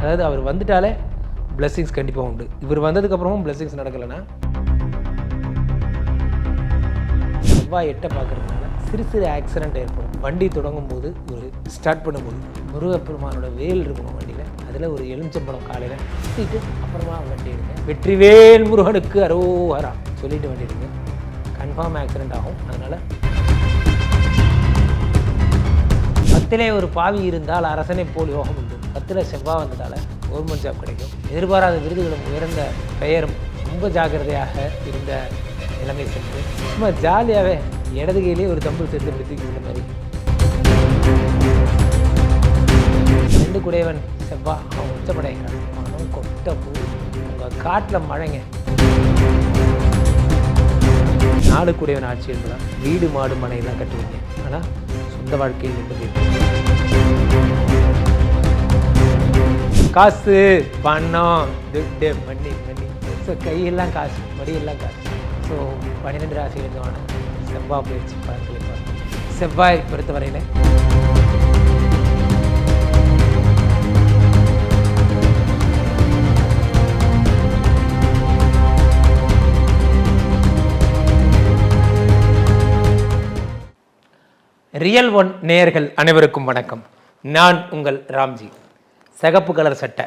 அதாவது அவர் வந்துட்டாலே பிளெஸிங்ஸ் கண்டிப்பாக உண்டு. இவர் வந்ததுக்கப்புறமும் பிளெஸிங்ஸ் நடக்கலைன்னா செவ்வாய் 8 பார்க்குறதுனால சிறு சிறு ஆக்சிடென்ட் ஏற்படும். வண்டி தொடங்கும் போது ஒரு ஸ்டார்ட் பண்ணும்போது முருகப்பெருமானோட வேல் இருக்கணும் வண்டியில், அதில் ஒரு எலுமிச்சம்பழம் காலையில் சுற்றிட்டு அப்புறமா வண்டி எடுங்க. வெற்றிவேல் முருகனுக்கு அரோஹரா சொல்லிட்டு வண்டி எடுங்க. கன்ஃபார்ம் ஆக்சிடென்ட் ஆகும். அதனால் 10லே ஒரு பாவி இருந்தால் அரசனை போல் யோகம் உண்டு. 10ல் செவ்வாய் வந்ததால் கவர்மெண்ட் ஜாப் கிடைக்கும். எதிர்பாராத விருதுகளும் உயர்ந்த பெயரும் ரொம்ப ஜாக்கிரதையாக இருந்த நிலைமை சென்று சும்மா ஜாலியாகவே இடது கையிலே ஒரு தம்பு சேர்த்து பிடித்து இந்த மாதிரி 2 குடையவன் செவ்வாய் அவன் உச்சப்படைகிறான். அவனும் கொட்ட பூ உங்கள் காட்டில் மழைங்க. 4 குடையவன் ஆட்சி என்பதால் வீடு மாடு மனையெல்லாம் கட்டுவீங்க. ஆனால் சொந்த வாழ்க்கையில் நின்று காசு பணம் துட்டு மண்ணி ஸோ கையெல்லாம் காசு மடியெல்லாம் காசு. ஸோ 12 ராசிகளுக்கான செவ்வாய் பயிற்சி பலன்களை பார்ப்போம். செவ்வாய் பொறுத்தவரையில் ரியல் ஒன் நேயர்கள் அனைவருக்கும் வணக்கம். நான் உங்கள் ராம்ஜி. சிகப்பு கலர் சட்டை,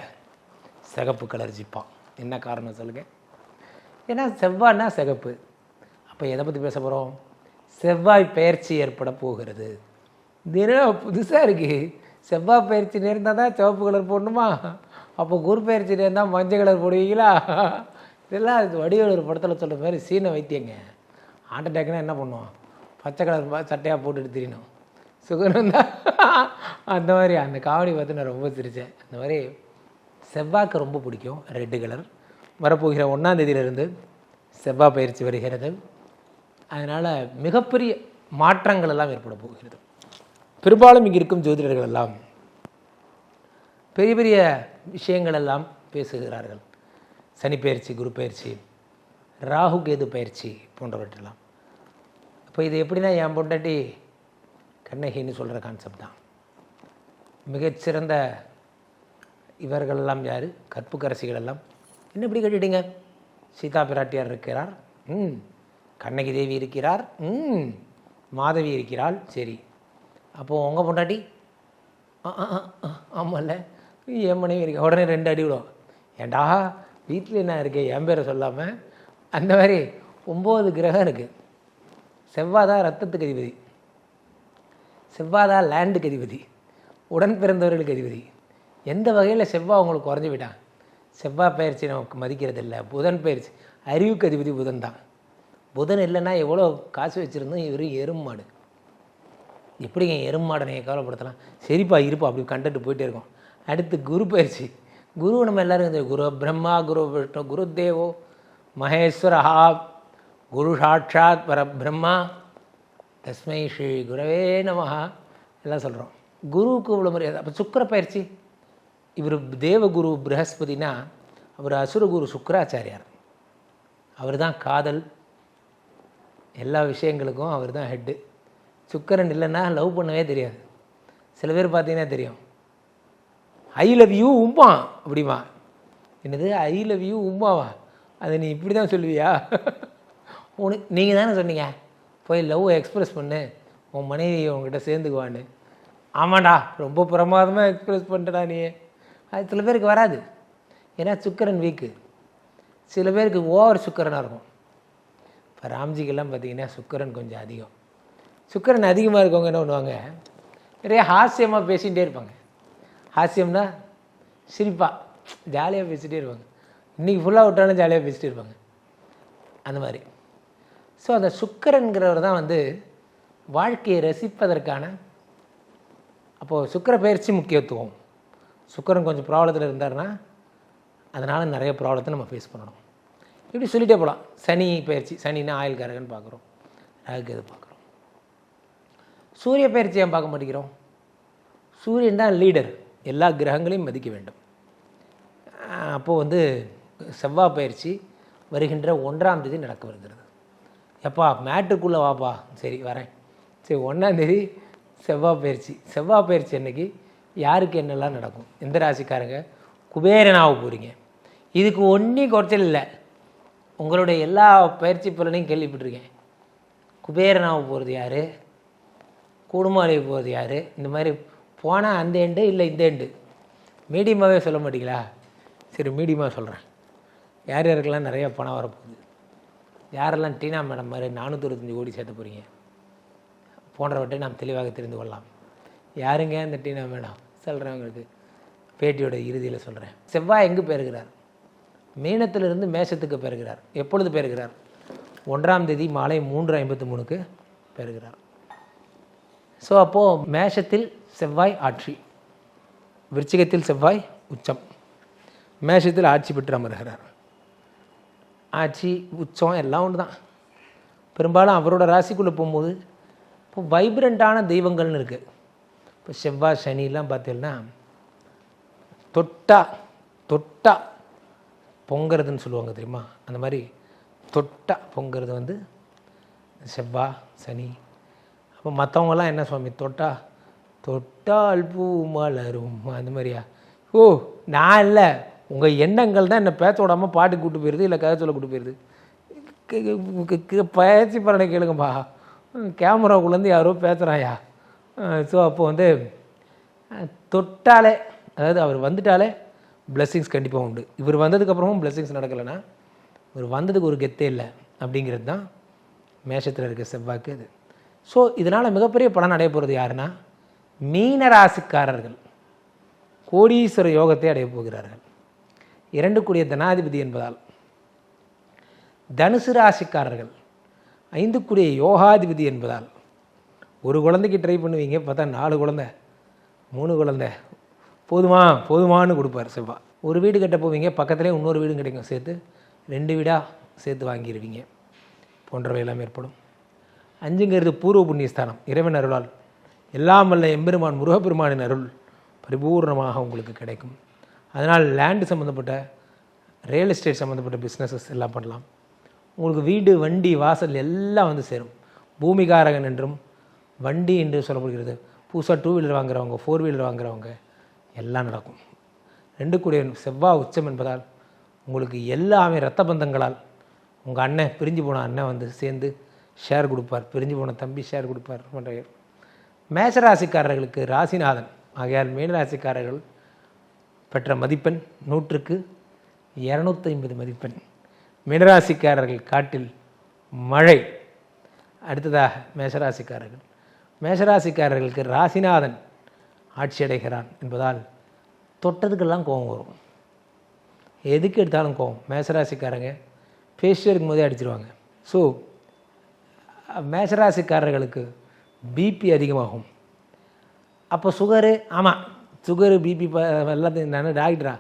சிகப்பு கலர் ஜிப்பா. என்ன காரணம் சொல்லுங்கள்? ஏன்னா செவ்வாய்னா சிகப்பு. அப்போ எதை பற்றி பேச போகிறோம்? செவ்வாய் பயிற்சி ஏற்பட போகிறது. தினம் புதுசாக இருக்குது. செவ்வாய் பயிற்சி நேர்ந்தால் தான் சிவப்பு கலர் போடணுமா? அப்போ குரு பயிற்சி நேர்ந்தால் மஞ்சள் கலர் போடுவீங்களா? இதெல்லாம் வடிவேல் ஒரு படத்தில் சொல்கிற மாதிரி சீனை வைத்தியங்க. ஹார்ட் அட்டாக்னா என்ன பண்ணுவோம்? பச்சை கலர் சட்டையாக போட்டுட்டு தெரியணும். சுகரம் தான் அந்த மாதிரி. அந்த காமெடி பார்த்து நான் ரொம்ப சிரித்தேன். அந்த மாதிரி செவ்வாய்க்கு ரொம்ப பிடிக்கும் ரெட்டு கலர். வரப்போகிற 1ஆம் தேதியிலிருந்து செவ்வாய் பயிற்சி வருகிறது. அதனால் மிகப்பெரிய மாற்றங்கள் எல்லாம் ஏற்பட போகிறது. பெரும்பாலும் இங்கே இருக்கும் ஜோதிடர்கள் எல்லாம் பெரிய பெரிய விஷயங்கள் எல்லாம் பேசுகிறார்கள். சனி பயிற்சி, குரு பயிற்சி, ராகு கேது பயிற்சி போன்றவற்றெல்லாம். இப்போ இது எப்படின்னா என் பொண்டாட்டி கண்ணகின்னு சொல்கிற கான்செப்ட் தான். மிகச்சிறந்த இவர்களெல்லாம் யார்? கற்புக்கரசிகள் எல்லாம் என்ன இப்படி கேட்டுட்டீங்க? சீதா பிராட்டியார் இருக்கிறார், கண்ணகி தேவி இருக்கிறார், மாதவி இருக்கிறாள். சரி, அப்போது உங்கள் பொண்டாட்டி? ஆமாம்ல, என் மனைவி இருக்க. உடனே 2 அடி விடும். ஏண்டா வீட்டில் என்ன இருக்கு என் பேரை சொல்லாமல்? அந்த மாதிரி 9 கிரகம் இருக்குது. செவ்வாய் தான் ரத்தத்துக்கு அதிபதி, செவ்வாய் தான் லேண்டுக்கு அதிபதி, உடன் பிறந்தவர்களுக்கு அதிபதி. எந்த வகையில் செவ்வாய் உங்களுக்கு குறைஞ்சி விட்டான்? செவ்வாய் பயிற்சி நமக்கு மதிக்கிறது இல்லை. புதன் பயிற்சி அறிவுக்கு அதிபதி புதன் தான். புதன் இல்லைன்னா எவ்வளோ காசு வச்சுருந்தோம். இவர் எருமாடு. எப்படிங்க எருமாடனை கவலைப்படுத்தலாம்? சரிப்பா இருப்பா, அப்படி கண்டுட்டு போயிட்டே இருக்கோம். அடுத்து குரு பயிற்சி. குரு நம்ம எல்லோரும் குரு பிரம்மா, குரு விஷ்ணு, குரு தேவோ மகேஸ்வரஹா, குரு சாட்சாத் பரபிரம்மா தஸ்மை ஸ்ரீ குரவே நமஹா எல்லாம் சொல்கிறோம். குருவுக்கு இவ்வளோ மரியாதை. அப்போ சுக்கிர பயிற்சி. இவர் தேவகுரு ப்ரஹஸ்பதினா, அவர் அசுரகுரு சுக்கராச்சாரியார். அவர் தான் காதல் எல்லா விஷயங்களுக்கும் அவர் தான் ஹெட்டு. சுக்கரன் இல்லைன்னா லவ் பண்ணவே தெரியாது. சில பேர் பார்த்தீங்கன்னா தெரியும், ஐ லவ் யூ உம்மா அப்படிமா. என்னது ஐ லவ் யூ உம்மாவா? அதை நீ இப்படி தான் சொல்லுவியா? உனக்கு நீங்கள் தானே சொன்னீங்க போய் லவ் எக்ஸ்ப்ரெஸ் பண்ணு, உன் மனைவி உங்ககிட்ட சேர்ந்துக்குவான்னு. ஆமாண்டா, ரொம்ப பிரமாதமாக எக்ஸ்ப்ரெஸ் பண்ணிட்டடா நீ. அது சில பேருக்கு வராது. ஏன்னா சுக்கரன் வீக்கு. சில பேருக்கு ஓவர் சுக்கரனாக இருக்கும். இப்போ ராம்ஜிக்கெல்லாம் பார்த்திங்கன்னா சுக்கரன் கொஞ்சம் அதிகம். சுக்கரன் அதிகமாக இருக்கவங்க என்ன பண்ணுவாங்க? நிறைய ஹாஸ்யமாக பேசிகிட்டே இருப்பாங்க. ஹாஸ்யம்னா சிரிப்பாக ஜாலியாக பேசிகிட்டே இருப்பாங்க. இன்றைக்கி ஃபுல்லாக விட்டாலும் ஜாலியாக பேசிகிட்டே இருப்பாங்க. அந்த மாதிரி. ஸோ அந்த சுக்கரன்கிறவர் தான் வாழ்க்கையை ரசிப்பதற்கான. அப்போது சுக்கிர பயிற்சி முக்கியத்துவம். சுக்கரன் கொஞ்சம் ப்ராப்ளத்தில் இருந்தார்னா அதனால் நிறைய ப்ராப்ளத்தை நம்ம ஃபேஸ் பண்ணணும். இப்படி சொல்லிகிட்டே போகலாம். சனி பயிற்சி, சனின்னா ஆயுள்காரகன் பார்க்குறோம், ராகு எது பார்க்குறோம். சூரிய பயிற்சி ஏன் பார்க்க மாட்டேங்கிறோம்? சூரியன் தான் லீடர், எல்லா கிரகங்களையும் மதிக்க வேண்டும். அப்போது செவ்வாய் பயிற்சி வருகின்ற 1ஆம் தேதி நடக்க வருகிறது. எப்பா மேட்டுக்குள்ளே வாப்பா. சரி வரேன். சரி 1ஆம் தேதி செவ்வாய் பயிற்சி. செவ்வாய் பயிற்சி அன்னைக்கு யாருக்கு என்னெல்லாம் நடக்கும், எந்த ராசிக்காரங்க குபேரனாக போகிறீங்க. இதுக்கு ஒன்றும் குறைச்சல் இல்லை. உங்களுடைய எல்லா பயிற்சி பலனையும் கேள்விப்பட்டிருக்கேன். குபேரனாக போகிறது யார், கூடுமாலையை போகிறது யார், இந்த மாதிரி போனால் அந்த எண்டு இல்லை இந்த எண்டு. மீடியமாகவே சொல்ல மாட்டீங்களா? சரி, மீடியமாக சொல்கிறேன். யார் யாருக்கெல்லாம் நிறையா பணம் வரப்போகுது, யாரெல்லாம் டீனா மேடம் மாதிரி 425 கோடி சேர்த்த போகிறீங்க போன்றவற்றை நாம் தெளிவாக தெரிந்து கொள்ளலாம். யாருங்க இந்த டீனா மேடம் சொல்கிறவங்களுக்கு பேட்டியோட இறுதியில் சொல்கிறேன். செவ்வாய் எங்கு பெறுகிறார்? மீனத்திலிருந்து மேஷத்துக்கு பெறுகிறார். எப்பொழுது பெறுகிறார்? 1ஆம் தேதி மாலை 3:53 பெறுகிறார். ஸோ அப்போது மேஷத்தில் செவ்வாய் ஆட்சி, விருச்சிகத்தில் செவ்வாய் உச்சம், மேஷத்தில் ஆட்சி பெற்று அமர்கிறார். ஆட்சி உச்சம் எல்லாம் ஒன்று தான். பெரும்பாலும் அவரோட ராசிக்குள்ளே போகும்போது இப்போ வைப்ரண்ட்டான தெய்வங்கள்னு இருக்குது. இப்போ செவ்வாய் சனிலாம் பார்த்தீங்கன்னா தொட்டா பொங்கிறதுன்னு சொல்லுவாங்க தெரியுமா? அந்த மாதிரி தொட்டா பொங்கிறது வந்து செவ்வாய் சனி. அப்போ மற்றவங்கலாம் என்ன சுவாமி தொட்டால் பூ மலரும் அந்த மாதிரியா? ஓ, நான் இல்லை, உங்கள் எண்ணங்கள் தான் என்னை பேச்ச விடாமல் பாட்டு கூட்டு போயிடுது, இல்லை கதை சொல்ல கூட்டு போயிடுது. பயிற்சி பலனை கேளுங்கப்பா. கேமராக்குள்ளேருந்து யாரோ பேசுகிறாயா? ஸோ அப்போ வந்து தொட்டாலே, அதாவது அவர் வந்துட்டாலே பிளெஸ்ஸிங்ஸ் கண்டிப்பாக உண்டு. இவர் வந்ததுக்கப்புறமும் பிளெஸ்ஸிங்ஸ் நடக்கலைன்னா இவர் வந்ததுக்கு ஒரு கெத்தே இல்லை அப்படிங்கிறது தான் மேஷத்தில் இருக்க செவ்வாய்க்கு இது. ஸோ இதனால் மிகப்பெரிய பலன் அடைய போகிறது யாருன்னா மீனராசிக்காரர்கள் கோடீஸ்வர யோகத்தை அடைய போகிறார்கள். 2 கூடிய தனாதிபதி என்பதால். தனுசு ராசிக்காரர்கள் 5 கூடிய யோகாதிபதி என்பதால் ஒரு குழந்தைக்கு ட்ரை பண்ணுவீங்க, பார்த்தா 4 குழந்தை 3 குழந்தை போதுமானு கொடுப்பார் செவ்வாய். ஒரு வீடு கட்ட போவீங்க, பக்கத்துலேயே இன்னொரு வீடும் கிடைக்கும், சேர்த்து 2 வீடாக சேர்த்து வாங்கிடுவீங்க போன்றவை எல்லாம் ஏற்படும். 5ங்கிறது பூர்வ புண்ணியஸ்தானம். இறைவன் அருளால் எல்லாம் வல்ல எம்பெருமான் முருகப்பெருமானின் அருள் பரிபூர்ணமாக உங்களுக்கு கிடைக்கும். அதனால் லேண்டு சம்மந்தப்பட்ட ரியல் எஸ்டேட் சம்மந்தப்பட்ட பிஸ்னஸஸ் எல்லாம் பண்ணலாம். உங்களுக்கு வீடு வண்டி வாசல் எல்லாம் வந்து சேரும். பூமிகாரகன் என்றும் வண்டி என்று சொல்லப்படுகிறது. புதுசாக 2 வீலர் வாங்குறவங்க 4 வீலர் வாங்குறவங்க எல்லாம் நடக்கும். 2 கூடிய செவ்வாய் உச்சம் என்பதால் உங்களுக்கு எல்லாமே இரத்த பந்தங்களால் உங்கள் அண்ணன் பிரிஞ்சு போன அண்ணன் வந்து சேர்ந்து ஷேர் கொடுப்பார், பிரிஞ்சு போன தம்பி ஷேர் கொடுப்பார் போன்ற. மேஷராசிக்காரர்களுக்கு ராசிநாதன் ஆகையால் மீனராசிக்காரர்கள் பெற்ற மதிப்பெண் 100க்கு 250 மதிப்பெண். மீனராசிக்காரர்கள் காட்டில் மழை. அடுத்ததாக மேஷராசிக்காரர்களுக்கு ராசிநாதன் ஆட்சி அடைகிறான் என்பதால் தொட்டதுக்கெல்லாம் கோபம் வரும், எதுக்கு எடுத்தாலும் கோபம். மேஷராசிக்காரங்க பேசிட்டு இருக்கும் போதே அடிச்சிருவாங்க. ஸோ மேஷராசிக்காரர்களுக்கு பிபி அதிகமாகும். அப்போ சுகரு, ஆமாம் சுகரு பிபி எல்லாத்தையும் நான் டாக்டரா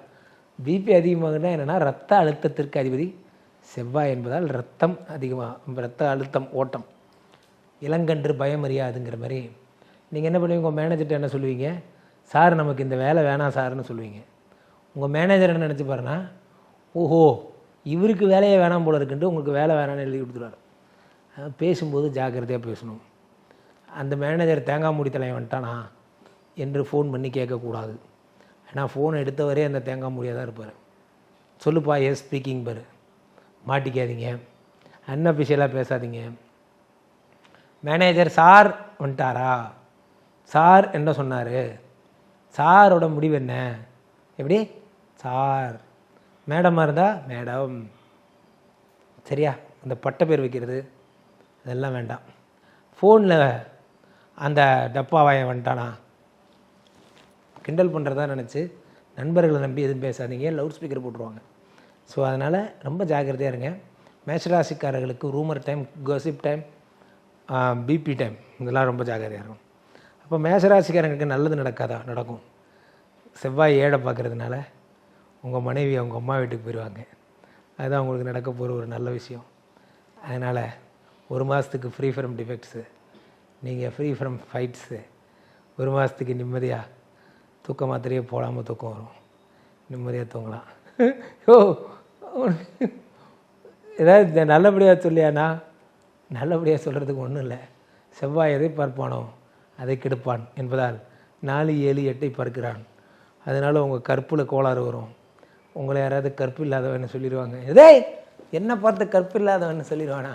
பிபி அதிகமாகுன்னா என்னென்னா ரத்த அழுத்தத்திற்கு அதிபதி செவ்வாய் என்பதால் ரத்த அழுத்தம் ஓட்டம். இளங்கன்று பயமறியாதுங்கிற மாதிரி நீங்கள் என்ன பண்ணுவீங்க? உங்கள் மேனேஜர்கிட்ட என்ன சொல்லுவீங்க? சார் நமக்கு இந்த வேலை வேணாம் சார்னு சொல்லுவீங்க. உங்கள் மேனேஜர் என்ன நினச்சி பாருன்னா, ஓஹோ இவருக்கு வேலையே வேணாம் போல இருக்குன்ட்டு உங்களுக்கு வேலை வேணான்னு எழுதி கொடுத்துருவார். பேசும்போது ஜாக்கிரதையாக பேசணும். அந்த மேனேஜர் தேங்காய் மூடி தலைவன் வந்துட்டானா என்று ஃபோன் பண்ணி கேட்கக்கூடாது. ஏன்னா ஃபோன் எடுத்தவரே அந்த தேங்காய் மூடியாக தான் இருப்பார். சொல்லுப்பா எஸ் ஸ்பீக்கிங் பாரு, மாட்டிக்காதீங்க, அன்அஃபிஷியலாக பேசாதீங்க. மேனேஜர் சார் வந்துட்டாரா, சார் என்ன சொன்னார், சாரோட முடிவு என்ன, எப்படி சார், மேடமாக இருந்தால் மேடம், சரியா? இந்த பட்ட பேர் வைக்கிறது அதெல்லாம் வேண்டாம். ஃபோனில் அந்த டப்பாவாயன் வந்துட்டானா கிண்டல் பண்ணுறதா நினச்சி நண்பர்களை நம்பி எதுவும் பேசாதீங்க, லவுட் ஸ்பீக்கர் போட்டுருவாங்க. ஸோ அதனால் ரொம்ப ஜாக்கிரதையாக இருங்க. மேஷராசிக்காரர்களுக்கு rumour time, gossip time, BP time இதெல்லாம் ரொம்ப ஜாக்கிரதையாக இருக்கும். அப்போ மேஷராசிக்காரங்களுக்கு நல்லது நடக்காதா? நடக்கும். செவ்வாய் ஏழை பார்க்குறதுனால உங்கள் மனைவி அவங்க அம்மா வீட்டுக்கு போயிடுவாங்க. அதுதான் உங்களுக்கு நடக்க போகிற ஒரு நல்ல விஷயம். அதனால் 1 மாதத்துக்கு ஃப்ரீ ஃப்ரம் டிஃபெக்ட்ஸு, நீங்கள் ஃப்ரீ ஃப்ரம் ஃபைட்ஸு. 1 மாதத்துக்கு நிம்மதியாக தூக்க மாத்திரையே போடாமல் தூக்கம் வரும், நிம்மதியாக தூங்கலாம். ஓ ஏதாவது நல்லபடியாக சொல்லியாண்ணா? நல்லபடியாக சொல்கிறதுக்கு ஒன்றும் இல்லை. செவ்வாய் எதை பார்ப்பானோ அதை கெடுப்பான் என்பதால் 4, 7, 8 பார்க்கிறான். அதனால் உங்கள் கற்பில் கோளாறு வரும், உங்களை யாராவது கற்பு இல்லாதவன்னு சொல்லிடுவாங்க. இதே என்ன பார்த்து கற்பு இல்லாதவன்னு சொல்லிடுவானா?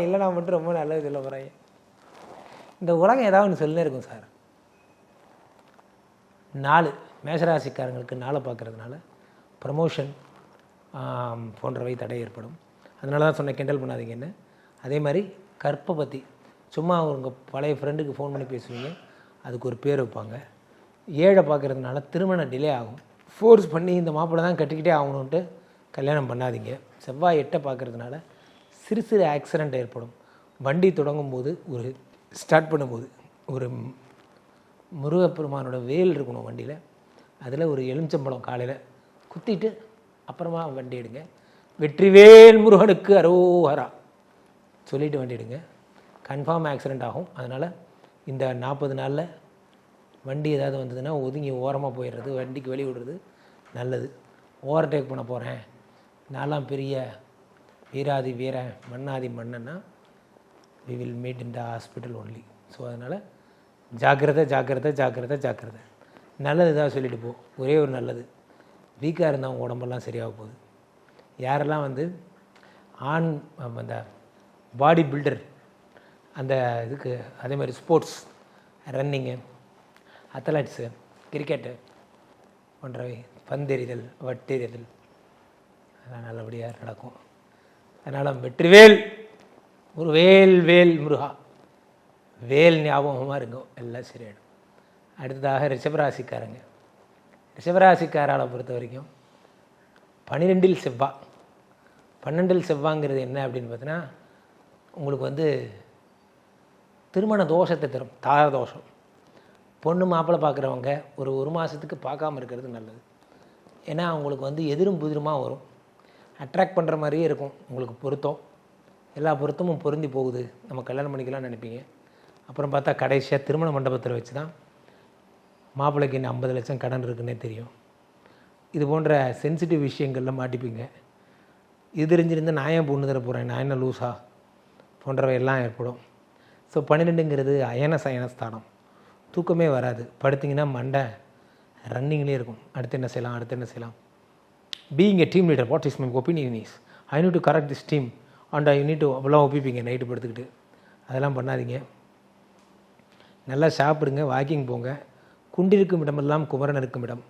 இல்லைனா மட்டும் ரொம்ப நல்லது சொல்ல போகிறாங்க. இந்த உலகம் ஏதாவது ஒன்று சொல்லினே இருக்கும் சார். 4 மேஷராசிக்காரங்களுக்கு 4 பார்க்குறதுனால ப்ரமோஷன் போன்றவை தடை ஏற்படும். அதனால தான் சொன்ன கிண்டல் பண்ணாதீங்கன்னு. அதே மாதிரி கற்பை பற்றி சும்மா உங்கள் பழைய ஃப்ரெண்டுக்கு ஃபோன் பண்ணி பேசுவீங்க, அதுக்கு ஒரு பேர் வைப்பாங்க. 7 பார்க்குறதுனால திருமணம் டிலே ஆகும். ஃபோர்ஸ் பண்ணி இந்த மாப்பிள்ளை தான் கட்டிக்கிட்டே ஆகணுன்ட்டு கல்யாணம் பண்ணாதீங்க. செவ்வாய் 8 பார்க்குறதுனால சிறு சிறு ஆக்சிடெண்ட் ஏற்படும். வண்டி தொடங்கும் போது ஸ்டார்ட் பண்ணும்போது ஒரு முருகப்பெருமானோட வேல் இருக்கணும் வண்டியில், அதில் ஒரு எலுமிச்சம்பழம் காலையில் குத்திட்டு அப்புறமா வண்டி எடுங்க. வெற்றிவேல் முருகனுக்கு அரோஹரா சொல்லிவிட்டு வண்டி எடுங்க. கன்ஃபார்ம் ஆக்சிடெண்ட் ஆகும். அதனால் இந்த 40 நாளில் வண்டி ஏதாவது வந்ததுன்னா ஒதுங்கி ஓரமாக போயிடுறது, வண்டிக்கு வெளியே விடுறது நல்லது. ஓவர்டேக் பண்ண போகிறேன், நான்லாம் பெரிய வீராதி வீரன் மண்ணாதி மன்னன்னா we will meet in the hospital only. So அதனால் ஜாக்கிரதை ஜாக்கிரதை ஜாக்கிரதை ஜாக்கிரதை. நல்லது தான் சொல்லிட்டு போ. ஒரே ஒரு நல்லது, வீக்காக இருந்தால் அவங்க உடம்பெல்லாம் சரியாக போகுது. யாரெல்லாம் ஆண் அந்த பாடி பில்டர் அந்த இதுக்கு, அதே மாதிரி ஸ்போர்ட்ஸ், ரன்னிங்கு, அத்லட்ஸு, கிரிக்கெட்டு போன்றவை, பந்தெறிதல், வட்டெறிதல், அதெல்லாம் நல்லபடியாக நடக்கும். அதனால் வெற்றிவேல் ஒரு வேல் முருகா, வேல் ஞாபகமாக இருக்கும், எல்லாம் சரியாயிடும். அடுத்ததாக ரிஷபராசிக்காரங்க. ரிஷபராசிக்காரால் பொறுத்த வரைக்கும் 12 செவ்வாய். 12 செவ்வாய்ங்கிறது என்ன அப்படின்னு பார்த்தீங்கன்னா, உங்களுக்கு திருமண தோஷத்தை தரும். தார தோஷம். பொண்ணு மாப்பிள்ளை பார்க்குறவங்க ஒரு மாதத்துக்கு பார்க்காம இருக்கிறது நல்லது. ஏன்னா அவங்களுக்கு எதிரும் புதிருமாக வரும். அட்ராக்ட் பண்ணுற மாதிரியே இருக்கும். உங்களுக்கு பொருத்தம், எல்லா பொருத்தமும் பொருந்தி போகுது, நம்ம கல்யாணம் பண்ணிக்கலாம்னு நினைப்பீங்க. அப்புறம் பார்த்தா கடைசியாக திருமண மண்டபத்தில் வச்சு தான் மாப்பிள்ளைக்கு இன்னும் 50 லட்சம் கடன் இருக்குன்னே தெரியும். இது போன்ற சென்சிட்டிவ் விஷயங்களில் மாட்டிப்பீங்க. இது தெரிஞ்சிருந்து நான் ஏன் பொண்ணு தர போகிறேன், நான் என்ன லூஸா போன்றவை எல்லாம் ஏற்படும். ஸோ 12ங்கிறது அயன சயனஸ்தானம். தூக்கமே வராது. படுத்திங்கன்னா மண்டை ரன்னிங்லேயே இருக்கும். அடுத்து என்ன செய்யலாம். Being a team leader, what is my opinion is I need to correct this team and I need to அவ்வளோ ஒப்பிப்பீங்க நைட்டு படுத்துக்கிட்டு. அதெல்லாம் பண்ணாதீங்க. நல்லா சாப்பிடுங்க, வாக்கிங் போங்க. குண்டிருக்கும் இடமெல்லாம் குமரன் இருக்கும் இடம்.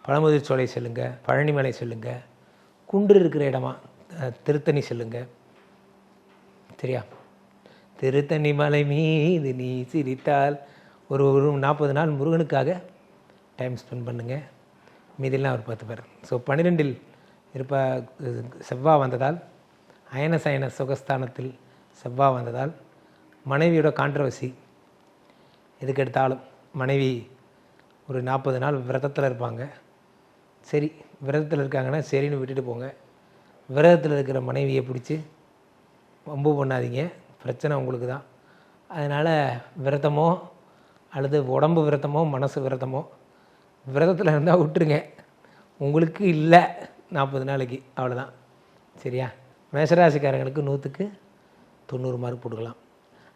பழமுதிர் சோலை செல்லுங்க, பழனிமலை செல்லுங்க. குன்று இருக்கிற இடமா திருத்தணி செல்லுங்க. சரியா? திருத்தணி மலை மீது நீ சிரித்தால் ஒரு 40 நாள் முருகனுக்காக டைம் ஸ்பெண்ட் பண்ணுங்கள். மீதிலாம் ஒரு 10 பேர். ஸோ 12 செவ்வாய் வந்ததால், அயன சயன சுகஸ்தானத்தில் செவ்வாய் வந்ததால் மனைவியோட கான்ட்ரவர்சி. எதுக்கு எடுத்தாலும் மனைவி ஒரு 40 நாள் விரதத்தில் இருப்பாங்க. சரி, விரதத்தில் இருக்காங்கன்னா சரின்னு விட்டுட்டு போங்க. விரதத்தில் இருக்கிற மனைவியை பிடிச்சி வம்பு பண்ணாதீங்க, பிரச்சனை உங்களுக்கு தான். அதனால் விரதமோ அல்லது உடம்பு விரதமோ மனசு விரதமோ, விரதத்தில் இருந்தால் விட்டுருங்க. உங்களுக்கு இல்லை 40 நாளைக்கு, அவ்வளோதான். சரியா? மேஷராசிக்காரர்களுக்கு 100க்கு 90 மார்க் போட்டுக்கலாம்.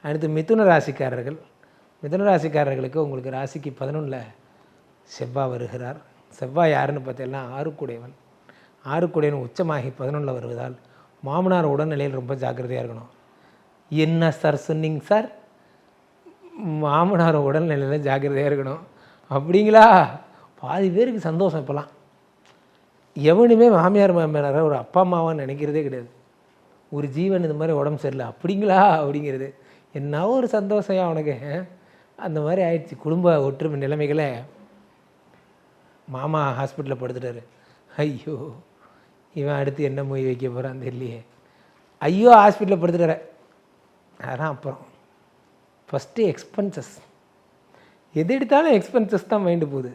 அடுத்து மிதுன ராசிக்காரர்கள். மிதுன ராசிக்காரர்களுக்கு உங்களுக்கு ராசிக்கு 11ல் செவ்வாய் வருகிறார். செவ்வாய் யாருன்னு பார்த்தீங்கன்னா ஆறுக்குடையவன். ஆறுக்குடையவன் உச்சமாகி 11ல் வருவதால் மாமனார் உடல்நிலையில் ரொம்ப ஜாக்கிரதையாக இருக்கணும். என்ன சார் சொன்னீங்க சார்? மாமனார் உடல்நிலையில் ஜாக்கிரதையாக இருக்கணும் அப்படிங்களா? பாதி பேருக்கு சந்தோஷம். இப்போலாம் எவனுமே மாமியாரை ஒரு அப்பா அம்மாவான்னு நினைக்கிறதே கிடையாது. ஒரு ஜீவன் இந்த மாதிரி உடம்பு சரியில்லை அப்படிங்களா அப்படிங்கிறது என்ன ஒரு சந்தோஷம் அவனுக்கு. அந்த மாதிரி ஆயிடுச்சு குடும்ப ஒற்றுமை நிலைமைகளை. மாமா ஹாஸ்பிட்டலில் படுத்துட்டாரு. ஐயோ, இவன் அடுத்து என்ன மொழி வைக்க போகிறான் தெரியலையே. ஐயோ, ஹாஸ்பிட்டலில் படுத்துட்டார. அதான் அப்புறம் ஃபஸ்ட்டு எக்ஸ்பென்சஸ். எது எடுத்தாலும் எக்ஸ்பென்சஸ் தான் மைண்டு போகுது.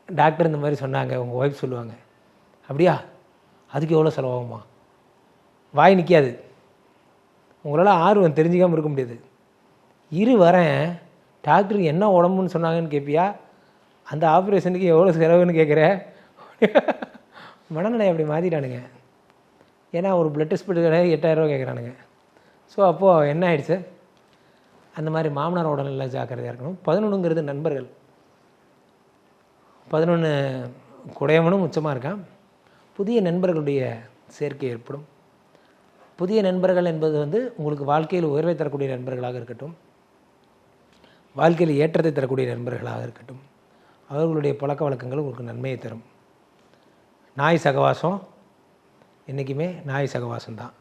டாக்டர் இந்த மாதிரி சொன்னாங்க, உங்கள் ஒய்ஃப் சொல்லுவாங்க, அப்படியா, அதுக்கு எவ்வளோ செலவாகுமா? வாய் நிற்காது. உங்களால் ஆர்வம் தெரிஞ்சிக்காமல் இருக்க முடியாது. வரேன், டாக்டருக்கு என்ன உடம்புன்னு சொன்னாங்கன்னு கேட்பியா, அந்த ஆப்ரேஷனுக்கு எவ்வளோ செலவுன்னு கேட்குற. மனநிலை அப்படி மாற்றிட்டானுங்க. ஏன்னா ஒரு பிளட் டெஸ்ட் கிடையாது 8000 கேட்குறானுங்க. ஸோ அப்போது என்ன ஆயிடுச்சு, அந்த மாதிரி மாமனார் உடல்நிலை ஜாக்கிரதையாக இருக்கணும். 11ங்கிறது நண்பர்கள். 11 குடையவனும் உச்சமாக இருக்கான். புதிய நண்பர்களுடைய சேர்க்கை ஏற்படும். புதிய நண்பர்கள் என்பது உங்களுக்கு வாழ்க்கையில் உயர்வை தரக்கூடிய நண்பர்களாக இருக்கட்டும், வாழ்க்கையில் ஏற்றத்தை தரக்கூடிய நண்பர்களாக இருக்கட்டும், அவர்களுடைய பழக்க வழக்கங்கள் உங்களுக்கு நன்மையை தரும். நாய் சகவாசம் என்றைக்குமே நாய் சகவாசம்தான்,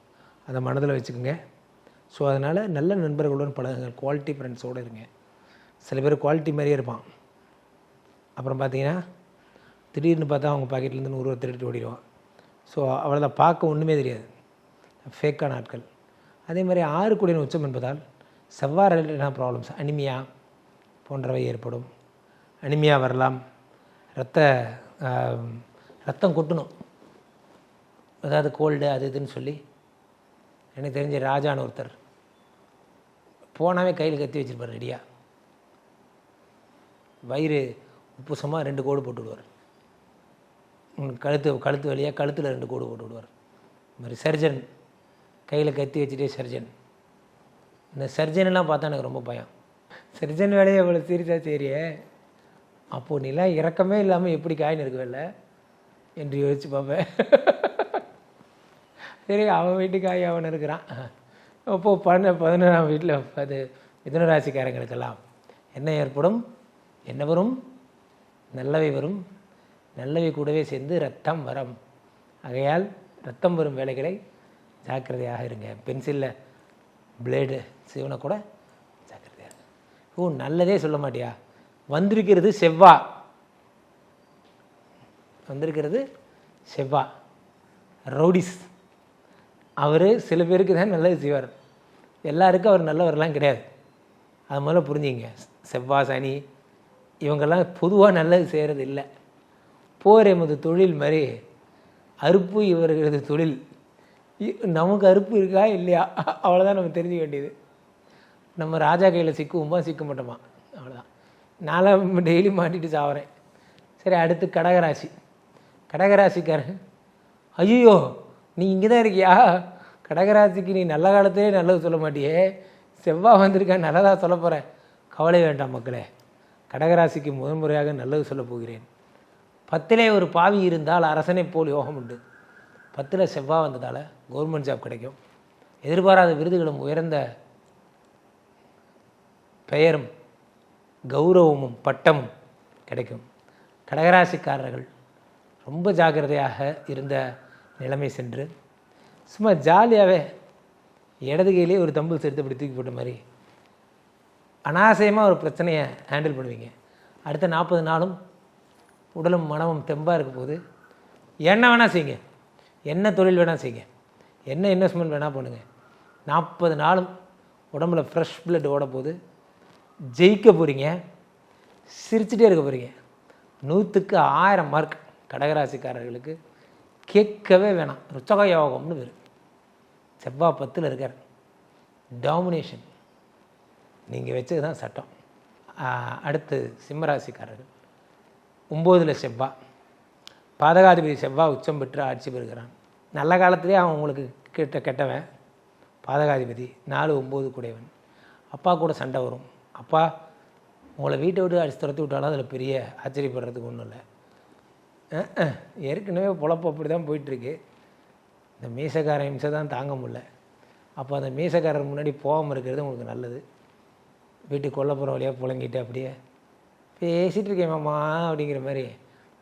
அதை மனதில் வச்சுக்கோங்க. ஸோ அதனால் நல்ல நண்பர்களுடன் பழகுங்கள், குவாலிட்டி ஃப்ரெண்ட்ஸோடு இருங்க. சில பேர் குவாலிட்டி மாதிரியே இருப்பான், அப்புறம் பார்த்தீங்கன்னா திடீர்னு பார்த்தா அவங்க பாக்கெட்லேருந்து 100 ரூபா திருட்டு ஓடிடுவான். ஸோ அவ்வளோதான், பார்க்க ஒன்றுமே தெரியாது, ஃபேக்கான ஆட்கள். அதே மாதிரி 6 கூடிய உச்சம் என்பதால் செவ்வாய் ரிலேட்டடான ப்ராப்ளம்ஸ், அனிமியா போன்றவை ஏற்படும். அனிமியா வரலாம், ரத்தம் கொட்டணும், அதாவது கோல்டு அது இதுன்னு சொல்லி. எனக்கு தெரிஞ்ச ராஜான்னு ஒருத்தர் போனாவே கையில் கத்தி வச்சுருப்பார் ரெடியாக, வயிறு உப்புசமாக 2 கோடு போட்டு விடுவார். கழுத்து வழியாக கழுத்தில் 2 கோடு போட்டு விடுவார். இது மாதிரி சர்ஜன் கையில் கத்தி வச்சுட்டே சர்ஜன். இந்த சர்ஜனெல்லாம் பார்த்தா எனக்கு ரொம்ப பயம். சர்ஜன் வேலையை எவ்வளோ சீரியஸாக சரியே, அப்போது நீலாம் இறக்கமே இல்லாமல் எப்படி காயின் இருக்குவில்ல என்று யோசிச்சு பார்ப்பேன். சரி, அவன் வீட்டுக்கு ஆகி அவன் இருக்கிறான். அப்போது 11ஆம் வீட்டில் அது மிதுன ராசிக்காரங்களுக்கெல்லாம் என்ன ஏற்படும்? என்ன வரும்? நல்லவை வரும். நல்லவை கூடவே சேர்ந்து ரத்தம் வரும். ஆகையால் ரத்தம் வரும் வேலைகளை ஜாக்கிரதையாக இருங்க. பென்சிலில் பிளேடு சீவனை கூட ஜாக்கிரதையாக இருங்க. ஓ, நல்லதே சொல்ல மாட்டியா? வந்திருக்கிறது செவ்வா, ரவுடிஸ். அவர் சில பேருக்கு தான் நல்லது செய்வார், எல்லாருக்கும் அவர் நல்லவரெல்லாம் கிடையாது. அது முதல்ல புரிஞ்சுங்க. செவ்வாய் சனி இவங்கெல்லாம் பொதுவாக நல்லது செய்கிறது இல்லை. போர் எமது தொழில் மாதிரி அறுப்பு இவர்களது தொழில். நமக்கு அறுப்பு இருக்கா இல்லையா, அவ்வளோதான் நம்ம தெரிஞ்சுக்க வேண்டியது. நம்ம ராஜா கையில் சிக்குவோமா சிக்க மாட்டோமா, அவ்வளோதான். நானும் டெய்லி மாட்டிட்டு சாவறேன். சரி, அடுத்து கடகராசிக்காரன். ஐயோ, நீ இங்கே தான் இருக்கியா? கடகராசிக்கு நீ நல்ல காலத்திலே நல்லது சொல்ல மாட்டியே, செவ்வாய் வந்திருக்கா நல்லதாக சொல்ல போகிறேன். கவலை வேண்டாம் மக்களே, கடகராசிக்கு முதன்முறையாக நல்லது சொல்ல போகிறேன். 10லே ஒரு பாவி இருந்தால் அரசனை போல் யோகம் உண்டு. 10ல் செவ்வாய் வந்ததால் கவர்மெண்ட் ஜாப் கிடைக்கும். எதிர்பாராத விருதுகளும் உயர்ந்த பெயரும் கௌரவமும் பட்டமும் கிடைக்கும். கடகராசிக்காரர்கள் ரொம்ப ஜாக்கிரதையாக இருந்த நிலைமை சென்று சும்மா ஜாலியாகவே இடது கையிலே ஒரு தம்பிள் சேர்த்து அப்படி தூக்கி போட்ட மாதிரி அனாவசியமாக ஒரு பிரச்சனையை ஹேண்டில் பண்ணுவீங்க. அடுத்த 40 நாளும் உடலும் மனமும் தெம்பாக இருக்க போது என்ன வேணால் செய்யுங்க, என்ன தொழில் வேணால் செய்யுங்க, என்ன இன்வெஸ்ட்மெண்ட் வேணால் பண்ணுங்கள். 40 நாளும் உடம்புல ஃப்ரெஷ் பிளட் ஓட போது ஜெயிக்க போகிறீங்க, சிரிச்சுட்டே இருக்க போகிறீங்க. 100க்கு 1000 மார்க் கடகராசிக்காரர்களுக்கு. கேட்கவே வேணாம், ருச்சக யோகம்னு பேர். செவ்வாய் 10ல் இருக்கார், டாமினேஷன் நீங்கள் வச்சது தான் சட்டம். அடுத்து சிம்மராசிக்காரர்கள் 9ல் செவ்வாய், பாதகாதிபதி செவ்வாய் உச்சம் பெற்று ஆட்சி பெறுகிறான். நல்ல காலத்திலே அவன் உங்களுக்கு கெட்டவன். பாதகாதிபதி 4, 9 கூடையவன். அப்பா கூட சண்டை வரும். அப்பா உங்களை வீட்டை விட்டு அடிச்சு துரத்தி விட்டாலும் அதில் பெரிய ஆச்சரியப்படுறதுக்கு ஒன்றும் இல்லை. ஏற்கனவே பொழப்பு அப்படி தான் போயிட்டுருக்கு. இந்த மீசக்காரன் இம்சை தான் தாங்க முடியல. அப்போ அந்த மீசக்காரர் முன்னாடி போகாமல் இருக்கிறது உங்களுக்கு நல்லது. வீட்டுக்கு கொல்லப்புறம் வழியாக புழங்கிட்டு அப்படியே பேசிகிட்டு இருக்கேன் மாமா அப்படிங்கிற மாதிரி,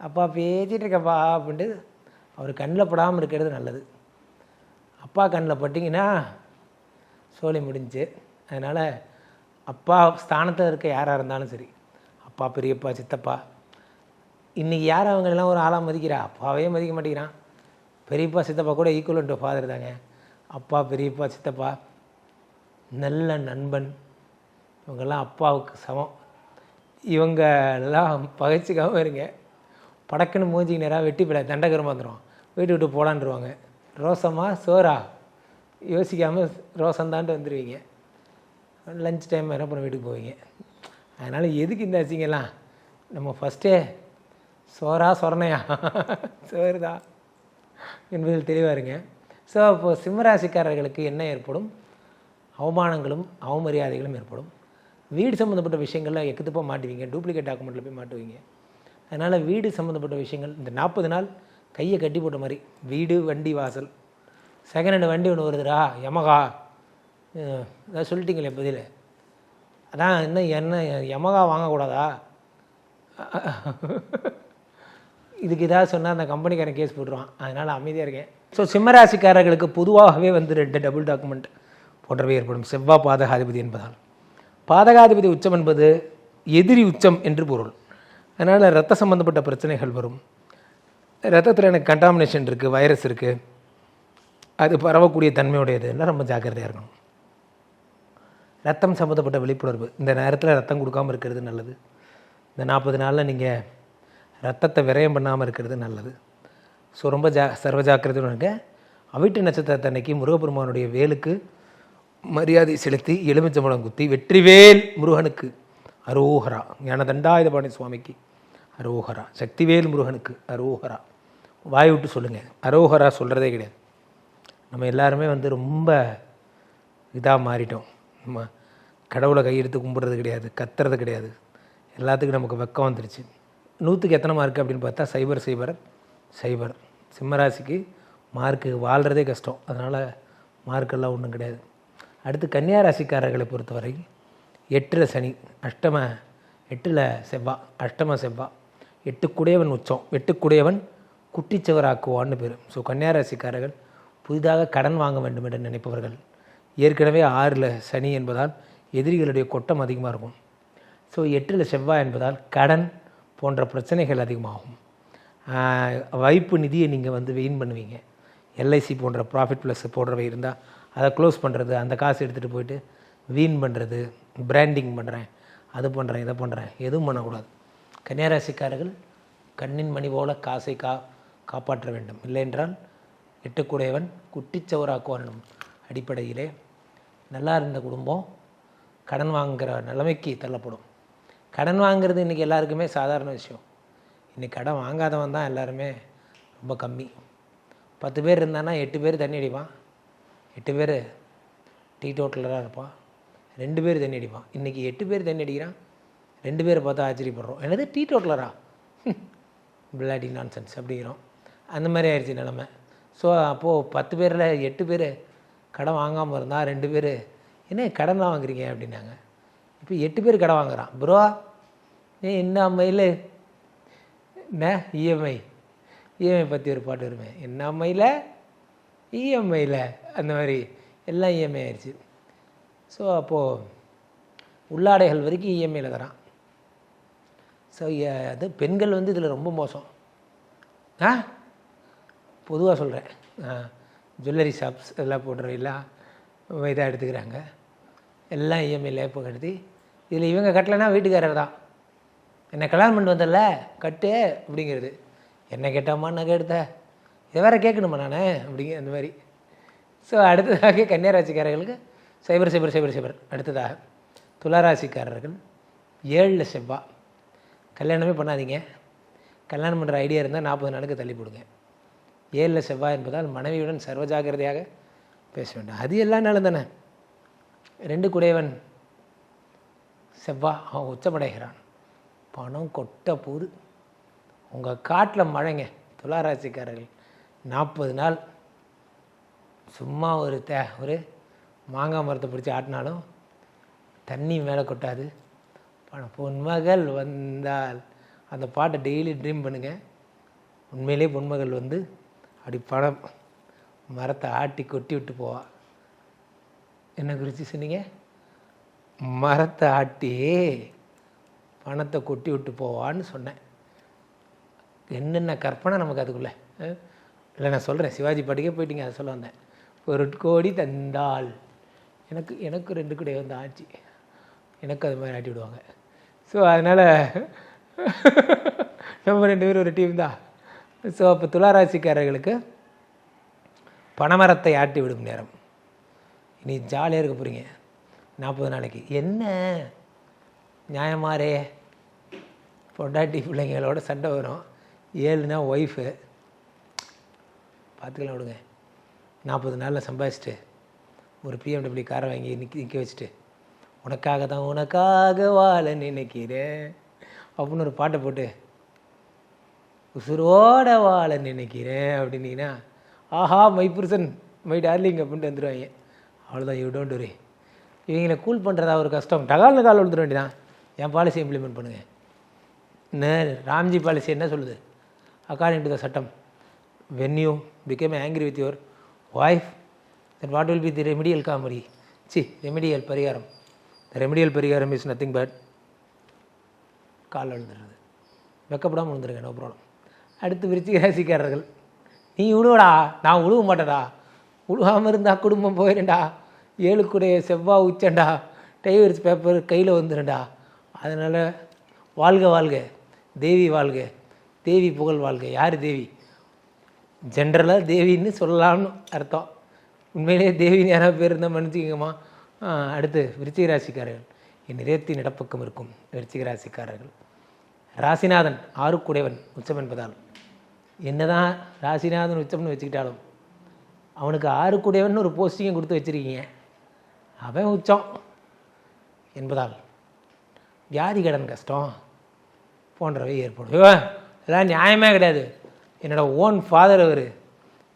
அப்பா பேசிகிட்டு இருக்கேன்ப்பா அப்படின்ட்டு அவர் கண்ணில் படாமல் இருக்கிறது நல்லது. அப்பா கண்ணில் பட்டிங்கன்னா சோழி முடிஞ்சு. அதனால் அப்பா ஸ்தானத்தில் இருக்க யாராக இருந்தாலும் சரி, அப்பா பெரியப்பா சித்தப்பா, இன்றைக்கி யார் அவங்களெல்லாம் ஒரு ஆளாக மதிக்கிறா? அப்பாவே மதிக்க மாட்டேங்கிறான். பெரியப்பா சித்தப்பா கூட ஈக்குவல் டு ஃபாதர் தாங்க. அப்பா பெரியப்பா சித்தப்பா நல்ல நண்பன், இவங்கெல்லாம் அப்பாவுக்கு சமம். இவங்கெல்லாம் பகைச்சிக்காமல் இருங்க. படக்குன்னு மூஞ்சிக்கு நேராக வெட்டி பிள்ளை தண்டகரம் வந்துடும், வீட்டு விட்டு போடான்ருவாங்க. ரோசமா சோறா யோசிக்காமல் ரோசந்தான்ட்டு வந்துடுவீங்க. லஞ்ச் டைம் என்ன பண்ண வீட்டுக்கு போவீங்க. அதனால் எதுக்கு இந்த அசிங்கெல்லாம்? நம்ம ஃபஸ்ட்டே சோறா சொரணையா சோறு தான் என்பதில் தெளிவாக இருங்க. ஸோ இப்போது சிம்மராசிக்காரர்களுக்கு என்ன ஏற்படும்? அவமானங்களும் அவமரியாதைகளும் ஏற்படும். வீடு சம்மந்தப்பட்ட விஷயங்களில் எக்குத்துப்பாக மாட்டுவீங்க. டூப்ளிகேட் டாக்குமெண்ட்டில் போய் மாட்டுவீங்க. அதனால் வீடு சம்மந்தப்பட்ட விஷயங்கள் இந்த 40 நாள் கையை கட்டி போட்ட மாதிரி, வீடு, வண்டி, வாசல். செகண்ட் ஹேண்டு வண்டி ஒன்று வருதுடா, யமகா, அதான் சொல்லிட்டீங்களே பதில். அதான் என்ன யமகா வாங்கக்கூடாதா? இதுக்கு ஏதாவது சொன்னால் அந்த கம்பெனிக்காரன் கேஸ் போட்டுருவான். அதனால் அமைதியாக இருக்கேன். ஸோ சிம்மராசிக்காரர்களுக்கு பொதுவாகவே வந்து 2 டபுள் டாக்குமெண்ட் போன்றவை ஏற்படும் செவ்வாய் பாதகாதிபதி என்பதால். பாதகாதிபதி உச்சம் என்பது எதிரி உச்சம் என்று பொருள். அதனால் இரத்த சம்மந்தப்பட்ட பிரச்சனைகள் வரும். ரத்தத்தில் எனக்கு கண்டாமினேஷன் இருக்குது, வைரஸ் இருக்குது, அது பரவக்கூடிய தன்மையுடையதுன்னா ரொம்ப ஜாக்கிரதையாக இருக்கணும். ரத்தம் சம்மந்தப்பட்ட விழிப்புணர்வு, இந்த நேரத்தில் ரத்தம் கொடுக்காமல் இருக்கிறது நல்லது. இந்த 40 நாளில் நீங்கள் ரத்தத்தை விரயம் பண்ணாமல் இருக்கிறது நல்லது. ஸோ ரொம்ப சர்வ ஜாக்கிரதையுடன் இருக்க. அவிட்ட நட்சத்திரத்தை அன்னைக்கு முருகப்பெருமானுடைய வேலுக்கு மரியாதை செலுத்தி எலுமிச்சம்பழம் குத்தி வெற்றிவேல் முருகனுக்கு அரோஹரா, ஞான தண்டாயுதபாணி சுவாமிக்கு அரோஹரா, சக்திவேல் முருகனுக்கு அரோஹரா வாய் விட்டு சொல்லுங்கள். அரோஹரா சொல்கிறதே கிடையாது. நம்ம எல்லாருமே வந்து ரொம்ப இதாக மாறிட்டோம். நம்ம கடவுளை கையெடுத்து கும்பிட்றது கிடையாது, கத்துறது கிடையாது. எல்லாத்துக்கும் நமக்கு வெக்கம் வந்துருச்சு. 100க்கு எத்தனை மார்க்கு அப்படின்னு பார்த்தா 0. சிம்மராசிக்கு மார்க்கு வாழ்கிறதே கஷ்டம். அதனால் மார்க்கெல்லாம் ஒன்றும் கிடையாது. அடுத்து கன்னியாராசிக்காரர்களை பொறுத்தவரை 8ல் சனி, 8ல் செவ்வாய், அஷ்டம செவ்வாய், 8 உச்சம், 8 குட்டிச்சவராக்குவான்னு பேர். ஸோ கன்னியாராசிக்காரர்கள் புதிதாக கடன் வாங்க வேண்டும் என்று நினைப்பவர்கள். ஏற்கனவே 6ல் சனி என்பதால் எதிரிகளுடைய கொட்டம் அதிகமாக இருக்கும். ஸோ 8ல் செவ்வாய் என்பதால் கடன் போன்ற பிரச்சனைகள் அதிகமாகும். வைப்பு நிதியை நீங்கள் வந்து வெயின் பண்ணுவீங்க. எல்ஐசி போன்ற ப்ராஃபிட் ப்ளஸ் போடுறவை இருந்தால் அதை க்ளோஸ் பண்ணுறது, அந்த காசு எடுத்துகிட்டு போயிட்டு வீண் பண்ணுறது, பிராண்டிங் பண்ணுறேன், அது பண்ணுறேன், இதை பண்ணுறேன், எதுவும் பண்ணக்கூடாது. கன்னியாராசிக்காரர்கள் கண்ணின் மணி போல காசை காப்பாற்ற வேண்டும். இல்லை என்றால் 8 குட்டிச்சவராக்குவானும் அடிப்படையிலே நல்லா இருந்த குடும்பம் கடன் வாங்குகிற நிலைமைக்கு தள்ளப்படும். கடன் வாங்கிறது இன்றைக்கி எல்லாருக்குமே சாதாரண விஷயம். இன்றைக்கி கடன் வாங்காதவன் தான் எல்லாருமே ரொம்ப கம்மி. 10 பேர் இருந்தானா 8 பேர் தண்ணி அடிப்பான், 8 பேர் டீ டோட்டலராக இருப்பான், 2 பேர் தண்ணி அடிப்பான். இன்றைக்கி 8 பேர் தண்ணி அடிக்கிறான், 2 பேரை பார்த்தா ஆச்சரியப்படுறோம். என்னது டீ டோட்டலரா, பிளாடி நான்சென்ஸ் அப்படிங்கிறோம். அந்த மாதிரி ஆயிடுச்சு நிலமை. ஸோ அப்போது 10 பேரில் 8 பேர் கடன் வாங்காமல் இருந்தால் 2 பேர் என்ன கடன் தான் வாங்குறீங்க அப்படின்னாங்க. இப்போ 8 பேர் கடன் வாங்குறான். ப்ரோ என்ன அம்மையில் என்ன இஎம்ஐ பற்றி ஒரு பாட்டு வருமே, என்ன அம்மையில் இஎம்ஐயில், அந்த மாதிரி எல்லாம் இஎம்ஐ ஆயிடுச்சு. ஸோ அப்போது உள்ளாடைகள் வரைக்கும் இஎம்ஐயில் தரான். ஸோ அது பெண்கள் வந்து இதில் ரொம்ப மோசம். பொதுவாக சொல்கிறேன், ஜுவல்லரி ஷாப்ஸ் இதெல்லாம் போடுறவையெல்லாம் இதாக எடுத்துக்கிறாங்க, எல்லாம் இஎம்ஐயில் இப்போ கட்டி. இதில் இவங்க கட்டலைன்னா வீட்டுக்காரர் தான் என்னை கல்யாணம் பண்ணிட்டு வந்தல கட்டு அப்படிங்கிறது. என்ன கேட்டாம்மா நகை எடுத்த, இதை வேறு கேட்கணுமா நான் அப்படிங்க அந்த மாதிரி. ஸோ அடுத்ததாக கன்னியாராசிக்காரர்களுக்கு 0. அடுத்ததாக துளாராசிக்காரர்கள் 7ல் செவ்வாய். கல்யாணமே பண்ணாதீங்க. கல்யாணம் பண்ணுற ஐடியா இருந்தால் 40 நாளுக்கு தள்ளி போடுங்க. 7ல் செவ்வாய் என்பதால் மனைவியுடன் சர்வ ஜாக்கிரதையாக பேச வேண்டும். அது எல்லா நாளும் தானே. 2 செவ்வாய் அவன் உச்சமடைகிறான், பணம் கொட்ட போகுது. உங்கள் காட்டில் மழைங்க. துளாராசிக்காரர்கள் 40 நாள் சும்மா ஒரு மாங்காய் மரத்தை பிடிச்சி ஆட்டினாலும் தண்ணி மேலே கொட்டாது. பொன்மகள் வந்தால் அந்த பாட்டை டெய்லி ட்ரீம் பண்ணுங்கள். உண்மையிலே பொன்மகள் வந்து அப்படி பணம் மரத்தை ஆட்டி கொட்டி விட்டு போவா. என்ன குறித்து சொன்னீங்க? மரத்தை ஆட்டி பணத்தை கொட்டி விட்டு போவான்னு சொன்னேன். என்னென்ன கற்பனை நமக்கு அதுக்குள்ளே. இல்லை நான் சொல்கிறேன், சிவாஜி பாட்டுக்கே போயிட்டீங்க. அதை சொல்ல வந்தேன். 1 கோடி தந்தால் எனக்கு 2 கோடி வந்து ஆச்சு, எனக்கு அது மாதிரி ஆட்டி விடுவாங்க. ஸோ அதனால் நம்ம 2 பேரும் ஒரு டீம் தான். ஸோ அப்போ துளாராசிக்காரர்களுக்கு பனைமரத்தை ஆட்டி விடும் நேரம். இனி ஜாலியாக இருக்க போகிறீங்க 40 நாளைக்கு. என்ன நியாயமாரே, பொண்டாட்டி பிள்ளைங்களோட சண்டை வரும். 7னா ஒய்ஃபு, பார்த்துக்கலாம் விடுங்க. 40 நாளில் சம்பாதிச்சிட்டு ஒரு பிஎம்டபிள்யூ காரை வாங்கி நிற்க வச்சுட்டு உனக்காக வாழ நினைக்கிறேன் அப்படின்னு ஒரு பாட்டை போட்டு உசுரோட வாழ நினைக்கிறேன் அப்படின்னீங்கன்னா ஆஹா மை புருஷன் மை டார்லிங் அப்படின்ட்டு வந்துடுவாங்க. அவ்வளோதான், யூ டோன்ட் வரி. இவங்களை கூல் பண்ணுறதா ஒரு கஷ்டம். டகால்னு கால் விழுந்துட வேண்டியதான். என் பாலிசி இம்ப்ளிமெண்ட் பண்ணுங்கள். என்ன ராம்ஜி பாலிசி என்ன சொல்லுது? அக்கார்டிங் டு த சட்டம், when you become angry with your wife, then what will be the remedial comedy? Remedial பரிகாரம். த ரெமிடியல் பரிகாரம் இஸ் நத்திங் பட் கால் விழுந்துடுறது. வெக்கப்படாமல் விழுந்துருங்க, நோ ப்ராப்ளம். அடுத்து விருச்சிக ராசிக்காரர்கள். நீ விழுவடா, நான் விழுவ மாட்டேடா. விழுவாமல் இருந்தால் குடும்பம் போயிடும்டா. 7 கூடைய செவ்வாய் உச்சண்டா, டைவர்ஸ் பேப்பர் கையில் வந்துடும்டா. அதனால் வாழ்க வாழ்க, தேவி வாழ்க, தேவி புகழ் வாழ்க. யார் தேவி? ஜென்ரலாக தேவின்னு சொல்லலாம்னு அர்த்தம். உண்மையிலே தேவின்னு யாராவது பேர் இருந்தால் மன்னிச்சிக்கங்கம்மா. அடுத்து விருச்சிக ராசிக்காரர்கள். என் இதயத்தின் இடப்பக்கம் இருக்கும் விருச்சிக ராசிக்காரர்கள். ராசிநாதன் 6 கூடையவன் உச்சம் என்பதால் என்னதான் ராசிநாதன் உச்சம்னு வச்சுக்கிட்டாலும் அவனுக்கு 6 கூடையவன் ஒரு போஸ்டிங்கை கொடுத்து வச்சுருக்கீங்க. அவன் உச்சம் என்பதால் வியாதி கடன் கஷ்டம் போன்றவை ஏற்படும். இதெல்லாம் நியாயமே கிடையாது. என்னோடய ஓன் ஃபாதர் அவர்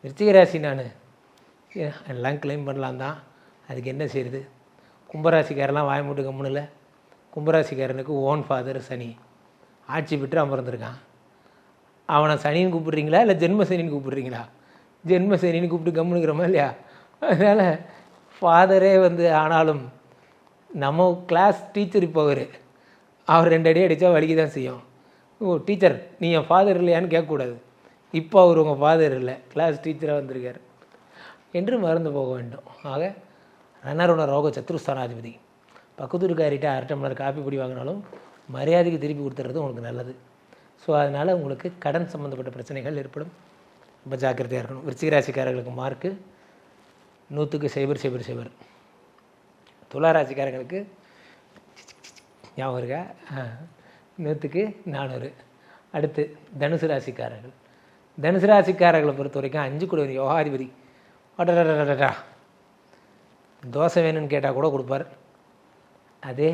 விருச்சிக ராசி. நான் எல்லாம் கிளைம் பண்ணலாம் தான், அதுக்கு என்ன செய்யுது? கும்பராசிக்காரெல்லாம் வாய மூட்டு கம்முன்னு இல்லை. கும்பராசிக்காரனுக்கு ஓன் ஃபாதர் சனி ஆட்சி பெற்று அமர்ந்திருக்கான். அவனை சனின்னு கூப்பிட்றீங்களா இல்லை ஜென்ம சனின்னு கூப்பிட்றீங்களா? ஜென்ம சனின்னு கூப்பிட்டு கம்முனுக்கிறோமா இல்லையா? அதனால் ஃபாதரே ஆனாலும் நம்ம கிளாஸ் டீச்சர் இப்போ அவர் 2 அடி அடித்தா வலிக்கு தான் செய்யும். ஓ டீச்சர் நீ என் ஃபாதர் இல்லையான்னு கேட்கக்கூடாது. இப்போ அவர் உங்கள் ஃபாதர் இல்லை, கிளாஸ் டீச்சராக வந்திருக்கார் என்று மறந்து போக வேண்டும். ஆக ரன்னருண ரோக சத்ருஸ்தானாதிபதி பக்கத்தூருக்காரிட்ட 1/2 டம்ளர் காப்பி பொடி வாங்கினாலும் மரியாதைக்கு திருப்பி கொடுத்துறது உங்களுக்கு நல்லது. ஸோ அதனால் உங்களுக்கு கடன் சம்மந்தப்பட்ட பிரச்சனைகள் ஏற்படும். ரொம்ப ஜாக்கிரதையாக இருக்கணும். விருச்சிக ராசிக்காரர்களுக்கு மார்க்கு 100க்கு 0. துலா ராசிக்காரர்களுக்கு ஞாபகம் இருக்கா? 100க்கு 400. அடுத்து தனுசு ராசிக்காரர்கள். தனுசு ராசிக்காரர்களை பொறுத்த வரைக்கும் 5 கூட யோகாதிபதி. அடடா தோசை வேணும்னு கேட்டால் கூட கொடுப்பார். அதே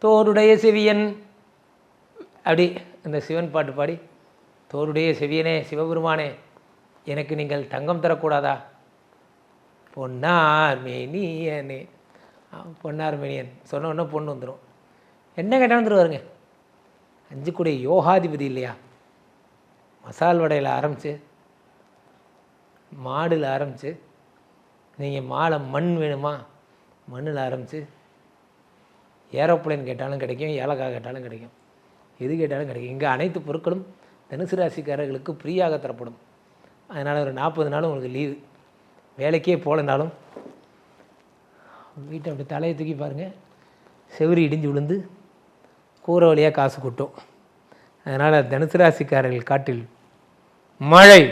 தோருடைய செவியன் அப்படி அந்த சிவன் பாட்டு பாடி, தோருடைய செவியனே சிவபெருமானே எனக்கு நீங்கள் தங்கம் தரக்கூடாதா? பொன்னார் மேனியனே. பொன்னார் மேனியன் சொன்ன உடனே பொண்ணு வந்துடும். என்ன கேட்டால் வந்துடுவாருங்க. 5 கூட யோகாதிபதி இல்லையா? மசால் வடையில் ஆரம்பித்து மாடில் ஆரம்பித்து, நீங்கள் மாலை மண் வேணுமா மண்ணில் ஆரம்பித்து, ஏரோப்ளைன் கேட்டாலும் கிடைக்கும், ஏலக்காய் கேட்டாலும் கிடைக்கும், எது கேட்டாலும் கிடைக்கும். இங்கே அனைத்து பொருட்களும் தனுசு ராசிக்காரர்களுக்கு ஃப்ரீயாக தரப்படும். அதனால் ஒரு 40 நாள் உங்களுக்கு லீவு. வேலைக்கே போகலனாலும் வீட்டை அப்படி தலையை தூக்கி பாருங்கள், செவுரி இடிஞ்சு விழுந்து கூரை வழியாக காசு கொட்டும். அதனால் தனுசு ராசிக்காரர்கள் காட்டில் மழை.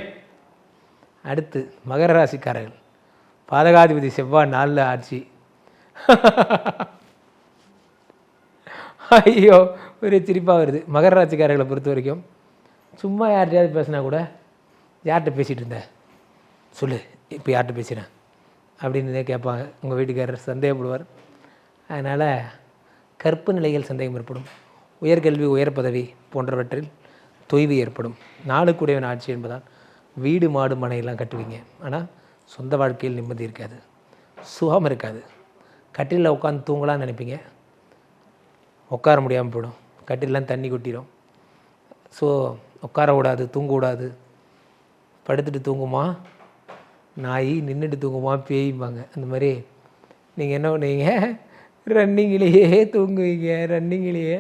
அடுத்து மகர ராசிக்காரர்கள். பாதகாதிபதி செவ்வாய் 4 ஆட்சி. ஐயோ ஒரே சிரிப்பாக வருது. மகர ராசிக்காரர்களை பொறுத்த வரைக்கும் சும்மா யார்கிட்டையாவது பேசினா கூட, யார்கிட்ட பேசிகிட்டு இருந்தேன் சொல்லு, இப்போ யார்கிட்ட பேசுகிறேன் அப்படின்னு கேட்பாங்க. உங்கள் வீட்டுக்காரர் சந்தேகப்படுவார். அதனால் கற்பு நிலைகள் சந்தேகம் ஏற்படும். உயர்கல்வி உயர் பதவி போன்றவற்றில் தொய்வு ஏற்படும். 4 கூடையவன் ஆட்சி என்பதால் வீடு மாடு மனையெல்லாம் கட்டுவீங்க. ஆனால் சொந்த வாழ்க்கையில் நிம்மதி இருக்காது, சுகம் இருக்காது. கட்டிலில் உட்காந்து தூங்கலான்னு நினைப்பீங்க, உட்கார முடியாமல் போயிடும். கட்டிலெலாம் தண்ணி கொட்டிடும். ஸோ உட்கார விடாது, தூங்க விடாது. படுத்துட்டு தூங்குமா நாய், நின்றுட்டு தூங்குமா பேய்பாங்க. அந்த மாதிரி நீங்கள் என்ன பண்ணுவீங்க? ரன்னிங்கிலேயே தூங்குவீங்க. ரன்னிங்கிலேயே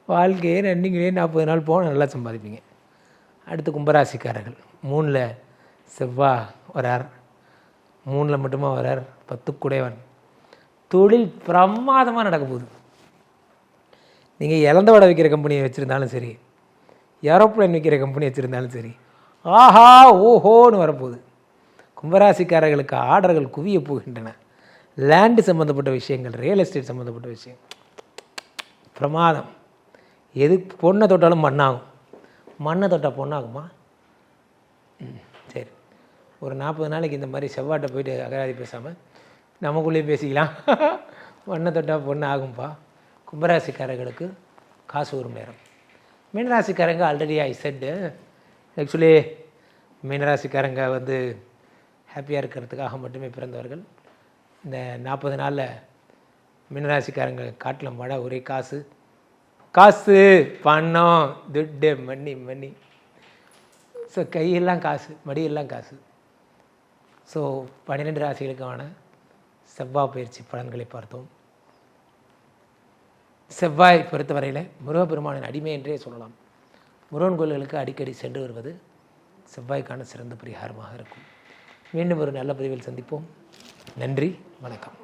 வாழ்க்கையே ரன்னிங்கிலேயே 40 நாள் போனால் நல்லா சம்பாதிப்பீங்க. அடுத்து கும்பராசிக்காரர்கள். 3ல் செவ்வாய் வரார். 3ல் மட்டுமா வரார்? 10 கூடையவன். தொழில் பிரமாதமாக நடக்க போகுது. நீங்கள் இழந்த வடை வைக்கிற கம்பெனியை வச்சுருந்தாலும் சரி, ஏரோப்ளைன் வைக்கிற கம்பெனி வச்சுருந்தாலும் சரி, ஆஹா ஓஹோன்னு வரப்போகுது. கும்பராசிக்காரர்களுக்கு ஆர்டர்கள் குவிய போகின்றன. லேண்டு சம்மந்தப்பட்ட விஷயங்கள், ரியல் எஸ்டேட் சம்மந்தப்பட்ட விஷயம் பிரமாதம். எது பொண்ணை தொட்டாலும் மண்ணாகும். மண்ணை தொட்டால் பொண்ணாகுமா? சரி, ஒரு 40 நாளைக்கு இந்த மாதிரி செவ்வாட்டை போயிட்டு அகராதி பேசாமல் நமக்குள்ளேயே பேசிக்கலாம். மண்ணை தொட்டால் பொண்ணு ஆகும்பா. கும்பராசிக்காரர்களுக்கு காசு வரும் நேரம். மீனராசிக்காரங்க ஆல்ரெடி ஐ செட்டு ஆக்சுவலி மீனராசிக்காரங்க வந்து ஹாப்பியாக இருக்கிறதுக்காக மட்டுமே பிறந்தவர்கள். இந்த 40 நாளில் மீனராசிக்காரங்க காட்டில் மழை, ஒரே காசு காசு, பணம், துட்டு, மணி. ஸோ கையெல்லாம் காசு, மடியெல்லாம் காசு. ஸோ 12 ராசிகளுக்கான செவ்வாய் பயிற்சி பலன்களை பார்த்தோம். செவ்வாய் பொறுத்தவரையில் முருகப்பெருமானின் அடிமை என்றே சொல்லலாம். முருகன் கோயில்களுக்கு அடிக்கடி சென்று வருவது செவ்வாய்க்கான சிறந்த பரிகாரமாக இருக்கும். மீண்டும் ஒரு நல்ல பதிவில் சந்திப்போம். நன்றி, வணக்கம்.